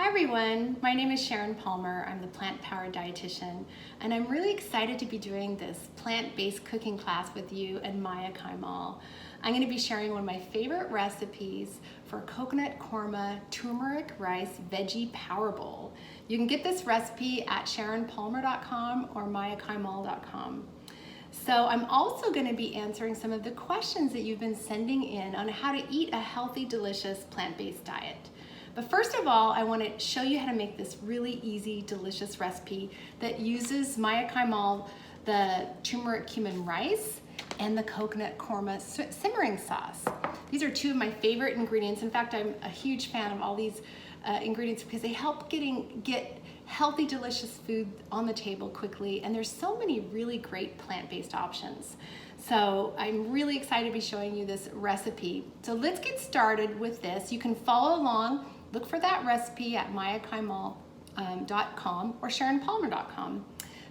Hi everyone, my name is Sharon Palmer. I'm the plant-powered dietitian, and I'm really excited to be doing this plant-based cooking class with you and Maya Kaimal. I'm going to be sharing one of my favorite recipes for coconut korma turmeric rice veggie power bowl. You can get this recipe at sharonpalmer.com or mayakaimal.com. So I'm also going to be answering some of the questions that you've been sending in on how to eat a healthy, delicious plant-based diet. But first of all, I want to show you how to make this really easy, delicious recipe that uses Maya Kaimal, the turmeric cumin rice, and the coconut korma simmering sauce. These are two of my favorite ingredients. In fact, I'm a huge fan of all these ingredients because they help get healthy, delicious food on the table quickly, and there's so many really great plant-based options. So I'm really excited to be showing you this recipe. So let's get started with this. You can follow along. Look for that recipe at mayakaimal.com or sharonpalmer.com.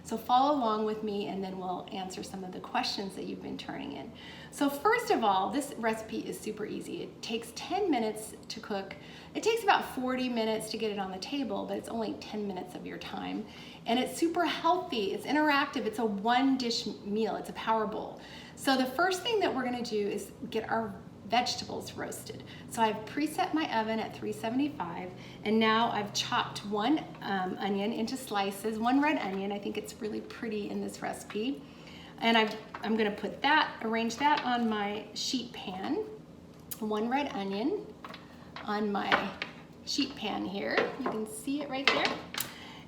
So follow along with me and then we'll answer some of the questions that you've been turning in. So first of all, this recipe is super easy. It takes 10 minutes to cook. It takes about 40 minutes to get it on the table, but it's only 10 minutes of your time. And it's super healthy, it's interactive, it's a one dish meal, it's a power bowl. So the first thing that we're gonna do is get our vegetables roasted. So I've preset my oven at 375, and now I've chopped one onion into slices, one red onion. I think it's really pretty in this recipe. And I'm gonna arrange that on my sheet pan. One red onion on my sheet pan here. You can see it right there.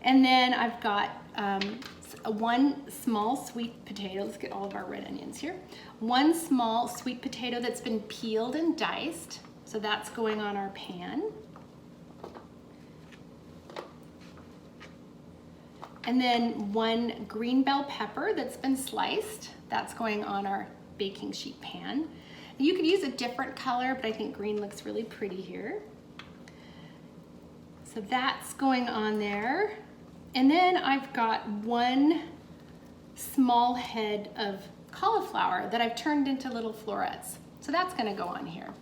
And then I've got one small sweet potato. Let's get all of our red onions here. One small sweet potato that's been peeled and diced. So that's going on our pan. And then one green bell pepper that's been sliced. That's going on our baking sheet pan. You could use a different color, but I think green looks really pretty here. So that's going on there. And then I've got one small head of cauliflower that I've turned into little florets. So that's gonna go on here.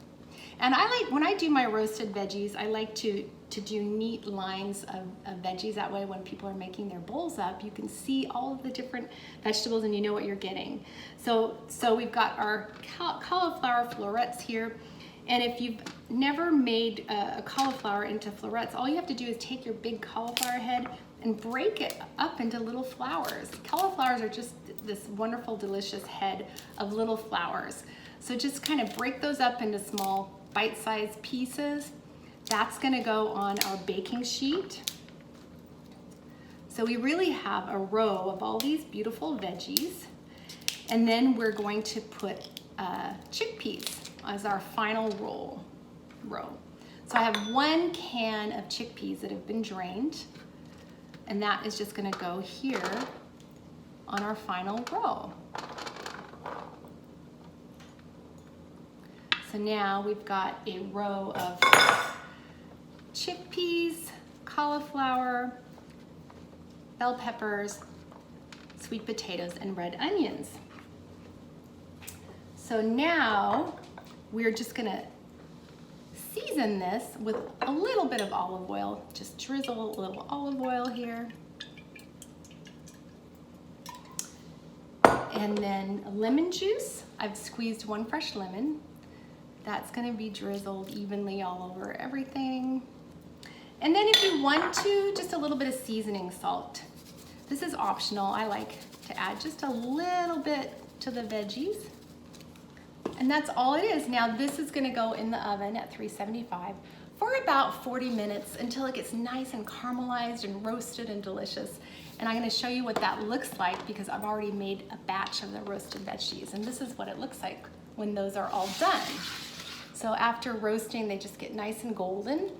And when I do my roasted veggies, I like to do neat lines of veggies. That way when people are making their bowls up, you can see all of the different vegetables and you know what you're getting. So we've got our cauliflower florets here. And if you've never made a cauliflower into florets, all you have to do is take your big cauliflower head and break it up into little flowers. Cauliflowers are just this wonderful, delicious head of little flowers. So just kind of break those up into small bite-sized pieces. That's gonna go on our baking sheet. So we really have a row of all these beautiful veggies. And then we're going to put chickpeas as our final row. So I have one can of chickpeas that have been drained, and that is just gonna go here on our final row. So now we've got a row of chickpeas, cauliflower, bell peppers, sweet potatoes, and red onions. So now we're just gonna season this with a little bit of olive oil. Just drizzle a little olive oil here. And then lemon juice. I've squeezed one fresh lemon. That's gonna be drizzled evenly all over everything. And then if you want to, just a little bit of seasoning salt. This is optional. I like to add just a little bit to the veggies. And that's all it is. Now this is gonna go in the oven at 375 for about 40 minutes until it gets nice and caramelized and roasted and delicious. And I'm gonna show you what that looks like because I've already made a batch of the roasted veggies, and this is what it looks like when those are all done. So after roasting, they just get nice and golden,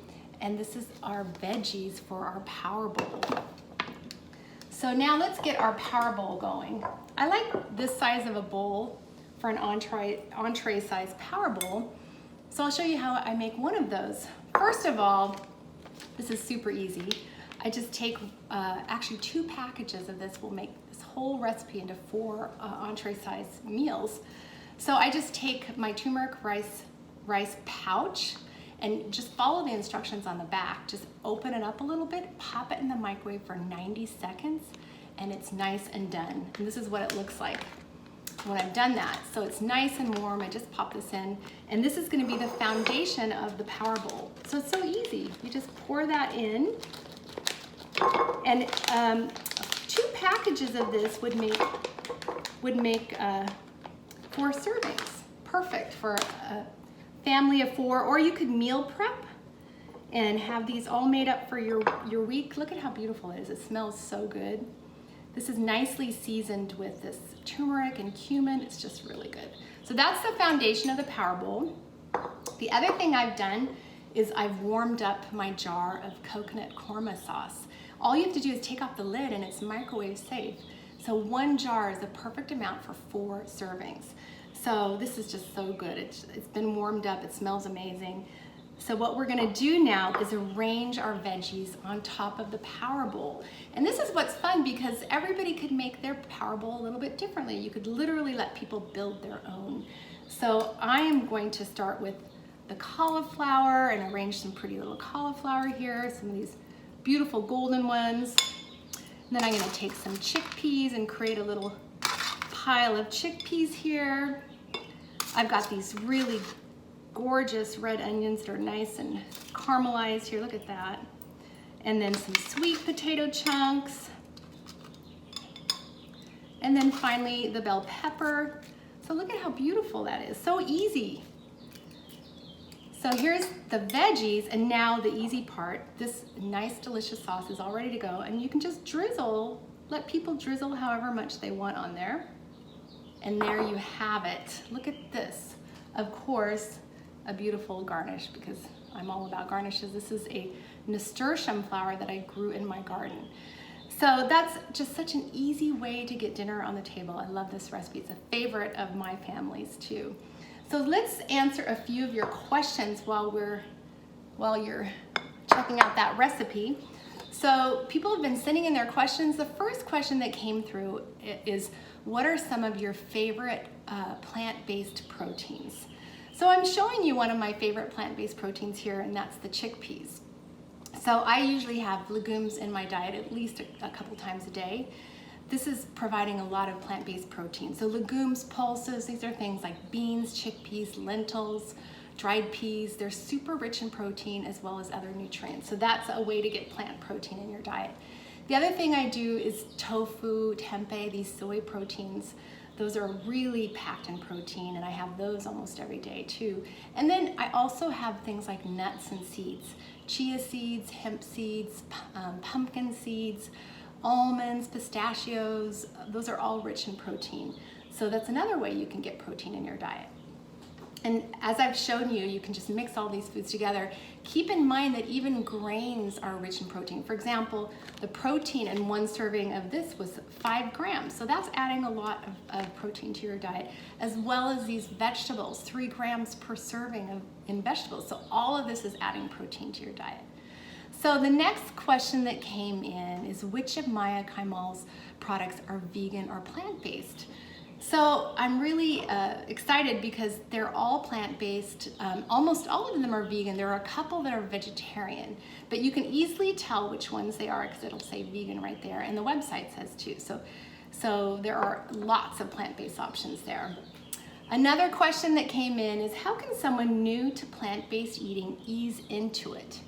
and this is our veggies for our power bowl. So now let's get our power bowl going. I like this size of a bowl for an entree size power bowl. So I'll show you how I make one of those. First of all, this is super easy. I just take actually 2 packages of this. Will make this whole recipe into 4 entree size meals. So I just take my turmeric rice pouch, And just follow the instructions on the back. Just open it up a little bit, pop it in the microwave for 90 seconds, and it's nice and done. And this is what it looks like when I've done that. So it's nice and warm. I just pop this in, and this is gonna be the foundation of the power bowl. So it's so easy. You just pour that in, and 2 packages of this would make 4 servings. Perfect for a family of 4, or you could meal prep and have these all made up for your week. Look at how beautiful it is. It smells so good. This is nicely seasoned with this turmeric and cumin. It's just really good. So that's the foundation of the power bowl. The other thing I've done is I've warmed up my jar of coconut korma sauce. All you have to do is take off the lid, and it's microwave safe. So 1 jar is the perfect amount for 4 servings. So this is just so good. It's been warmed up, it smells amazing. So what we're gonna do now is arrange our veggies on top of the power bowl. And this is what's fun, because everybody could make their power bowl a little bit differently. You could literally let people build their own. So I am going to start with the cauliflower and arrange some pretty little cauliflower here, some of these beautiful golden ones. And then I'm gonna take some chickpeas and create a little pile of chickpeas here. I've got these really gorgeous red onions that are nice and caramelized here. Look at that. And then some sweet potato chunks. And then finally the bell pepper. So look at how beautiful that is. So easy. So here's the veggies, and now the easy part. This nice delicious sauce is all ready to go, and you can just drizzle, let people drizzle however much they want on there. And there you have it. Look at this. Of course, a beautiful garnish, because I'm all about garnishes. This is a nasturtium flower that I grew in my garden. So that's just such an easy way to get dinner on the table. I love this recipe. It's a favorite of my family's too. So let's answer a few of your questions while you're checking out that recipe. So people have been sending in their questions. The first question that came through is, what are some of your favorite plant-based proteins? So I'm showing you one of my favorite plant-based proteins here, and that's the chickpeas. So I usually have legumes in my diet at least a couple times a day. This is providing a lot of plant-based protein. So legumes, pulses, these are things like beans, chickpeas, lentils, dried peas. They're super rich in protein as well as other nutrients. So that's a way to get plant protein in your diet. The other thing I do is tofu, tempeh, these soy proteins. Those are really packed in protein, and I have those almost every day too. And then I also have things like nuts and seeds, chia seeds, hemp seeds, pumpkin seeds, almonds, pistachios. Those are all rich in protein. So that's another way you can get protein in your diet. And as I've shown you, you can just mix all these foods together. Keep in mind that even grains are rich in protein. For example, the protein in 1 serving of this was 5 grams. So that's adding a lot of protein to your diet, as well as these vegetables, 3 grams per serving in vegetables. So all of this is adding protein to your diet. So the next question that came in is, which of Maya Kaimal's products are vegan or plant-based? So I'm really excited because they're all plant-based. Almost all of them are vegan. There are a couple that are vegetarian, but you can easily tell which ones they are because it'll say vegan right there, and the website says too. So there are lots of plant-based options there. Another question that came in is, how can someone new to plant-based eating ease into it?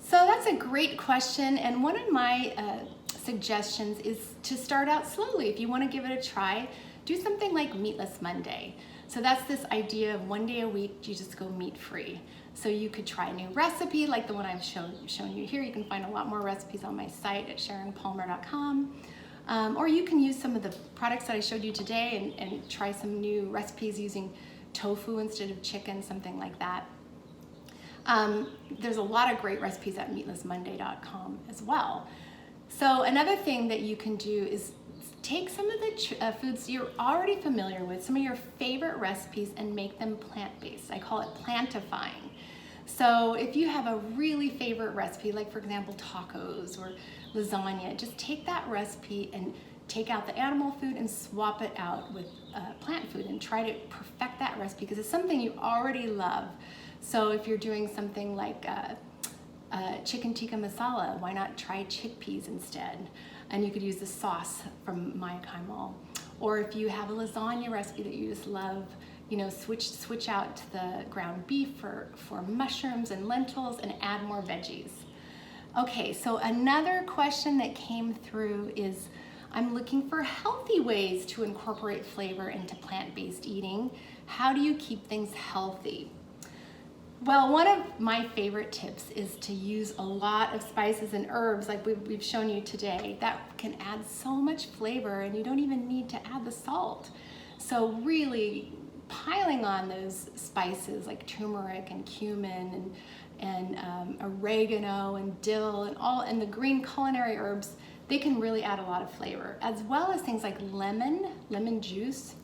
So that's a great question, and one of my suggestions is to start out slowly. If you want to give it a try, do something like Meatless Monday. So that's this idea of 1 day a week you just go meat-free. So you could try a new recipe like the one I've shown you here. You can find a lot more recipes on my site at sharonpalmer.com. Or you can use some of the products that I showed you today and try some new recipes using tofu instead of chicken, something like that. There's a lot of great recipes at meatlessmonday.com as well. So another thing that you can do is take some of the foods you're already familiar with, some of your favorite recipes, and make them plant-based. I call it plantifying. So if you have a really favorite recipe, like for example tacos or lasagna, just take that recipe and take out the animal food and swap it out with plant food and try to perfect that recipe because it's something you already love. So if you're doing something like chicken tikka masala, why not try chickpeas instead? And you could use the sauce from my Kaimal. Or if you have a lasagna recipe that you just love, you know, switch out to the ground beef for mushrooms and lentils and add more veggies. Okay, so another question that came through is, I'm looking for healthy ways to incorporate flavor into plant-based eating. How do you keep things healthy? Well, one of my favorite tips is to use a lot of spices and herbs like we've shown you today. That can add so much flavor and you don't even need to add the salt. So really piling on those spices like turmeric and cumin and oregano and dill and the green culinary herbs, they can really add a lot of flavor, as well as things like lemon juice,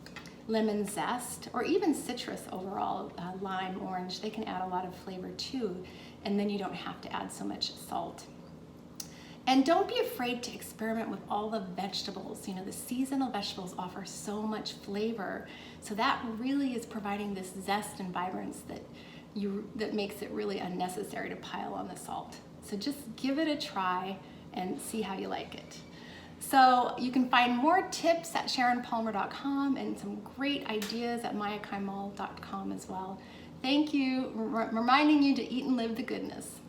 lemon zest, or even citrus overall, lime, orange. They can add a lot of flavor too, and then you don't have to add so much salt. And don't be afraid to experiment with all the vegetables. You know, the seasonal vegetables offer so much flavor, so that really is providing this zest and vibrance that makes it really unnecessary to pile on the salt. So just give it a try and see how you like it. So you can find more tips at SharonPalmer.com and some great ideas at MayaKaimal.com as well. Thank you, reminding you to eat and live the goodness.